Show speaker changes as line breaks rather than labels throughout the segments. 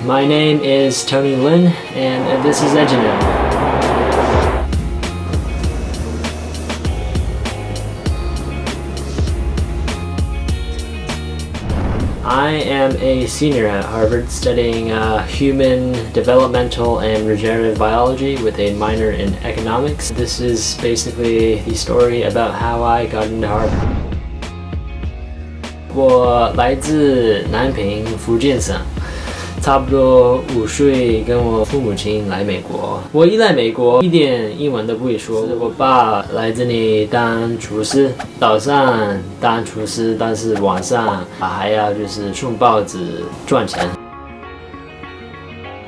My name is Tony Lin, and this is Engineering. I am a senior at Harvard studying human developmental and regenerative biology with a minor in economics. This is basically the story about how I got into Harvard. 我来自南平，福建省。差不多5岁跟我父母亲来美国。我一来美国一点英文都不会说。我爸来这里当厨师，早上当厨师，但是晚上还要就是送报纸赚钱。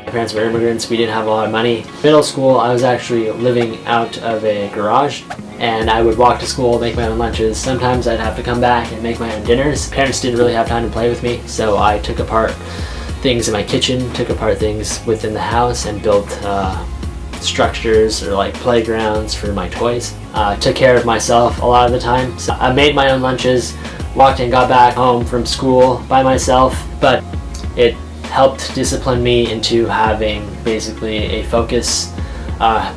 My parents were immigrants. We didn't have a lot of money. Middle school, I was actually living out of a garage. And I would walk to school, make my own lunches. Sometimes I'd have to come back and make my own dinners. Parents didn't really have time to play with me, so I took apart things in my kitchen, took apart things within the house, and built structures or like playgrounds for my toys. Took care of myself a lot of the time. So I made my own lunches, walked and got back home from school by myself, but it helped discipline me into having basically a focus,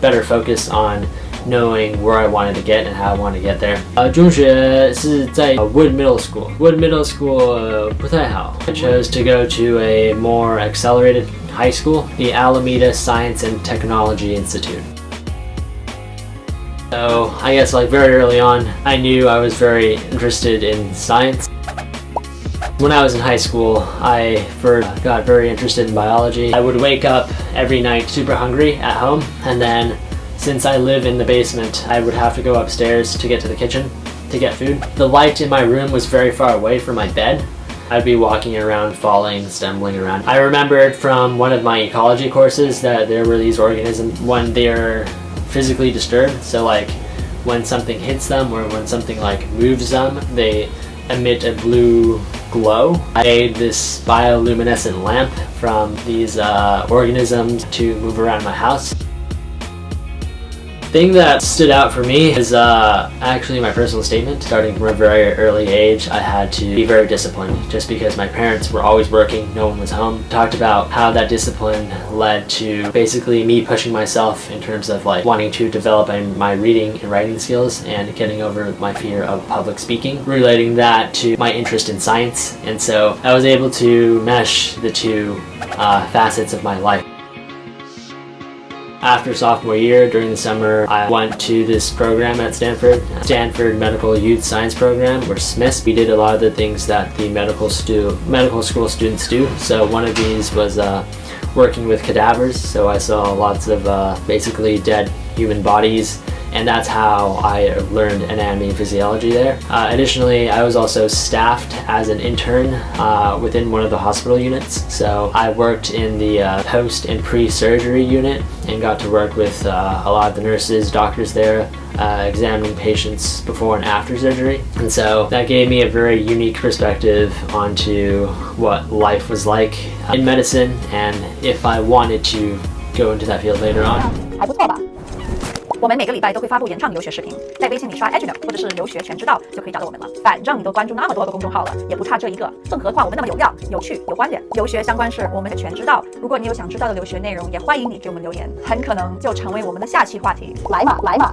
better focus on knowing where I wanted to get and how I wanted to get there. 中学是在 Wood Middle School. Wood Middle School 不太好. I chose to go to a more accelerated high school, the Alameda Science and Technology Institute. So I guess like very early on, I knew I was very interested in science. When I was in high school, I first got very interested in biology. I would wake up every night super hungry at home, and then since I live in the basement, I would have to go upstairs to get to the kitchen to get food. The light in my room was very far away from my bed. I'd be walking around, falling, stumbling around. I remembered from one of my ecology courses that there were these organisms when they're physically disturbed. So like when something hits them or when something like moves them, they emit a blue glow. I made this bioluminescent lamp from these organisms to move around my house. The thing that stood out for me is actually my personal statement. Starting from a very early age, I had to be very disciplined just because my parents were always working, no one was home. Talked about how that discipline led to basically me pushing myself in terms of like wanting to develop my reading and writing skills and getting over my fear of public speaking, relating that to my interest in science. And so I was able to mesh the two facets of my life. After sophomore year, during the summer, I went to this program at Stanford Medical Youth Science Program, or SMIS. We did a lot of the things that the medical school students do. So one of these was working with cadavers. So I saw lots of basically dead human bodies, and that's how I learned anatomy and physiology there. Additionally, I was also staffed as an intern within one of the hospital units. So I worked in the post and pre-surgery unit and got to work with a lot of the nurses, doctors there, examining patients before and after surgery. And so that gave me a very unique perspective onto what life was like in medicine and if I wanted to go into that field later on.
还不错吧？我们每个礼拜都会发布原创留学视频，在微信里刷 Eduno 或者是留学全知道就可以找到我们了。反正你都关注那么多个公众号了，也不差这一个。更何况我们那么有料、有趣、有观点，留学相关事我们全知道。如果你有想知道的留学内容，也欢迎你给我们留言，很可能就成为我们的下期话题。来嘛，来嘛！